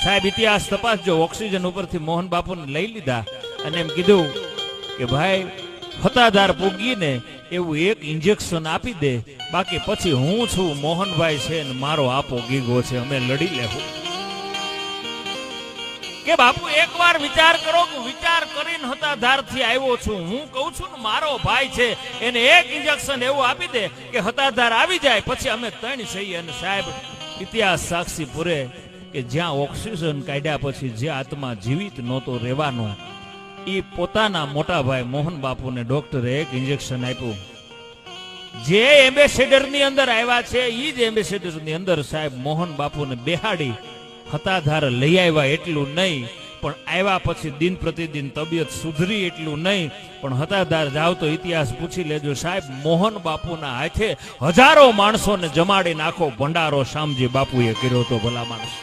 સાહેબ ઇતિહાસ તપાસજો. ઓક્સિજન ઉપરથી મોહન બાપુને લઈ લીધા અને એમ કીધું કે ભાઈ હતાધાર પૂગીને એવું એક ઇન્જેક્શન આપી દે, બાકી પછી હું છું, મોહનભાઈ છે ને મારો આપો ગીગો છે, અમે લડી લેવું. કે બાપુ એકવાર વિચાર કરો કે વિચાર કરીને હતાધારથી આવ્યો છું, હું કહું છું ને મારો ભાઈ છે, એને એક ઇન્જેક્શન એવું આપી દે કે હતાધાર આવી જાય, પછી અમે ત્રણ છીએ. અને સાહેબ ઇતિહાસ સાક્ષી પૂરે કે જ્યાં ઓક્સિજન કાઢ્યા પછી જે આત્મા જીવિત નહોતો રહેવાનો, એ પોતાના મોટા ભાઈ મોહન બાપુને ડોક્ટરે એક ઇન્જેક્શન આપ્યું. જે એમ્બેસેડર ની અંદર આવ્યા છે એ જ એમ્બેસેડર ની અંદર સાહેબ મોહન બાપુને બેહાડી હતાધાર લઈ આવ્યા. એટલું નહીં પણ આવ્યા પછી દિન પ્રતિદિન તબિયત સુધરી, એટલું નહીં પણ હતાધાર જાવ તો ઇતિહાસ પૂછી લેજો સાહેબ, મોહન બાપુના હાથે હજારો માણસોને જમાડી નાખો ભંડારો શામજી બાપુએ કર્યો તો. ભલા માણસ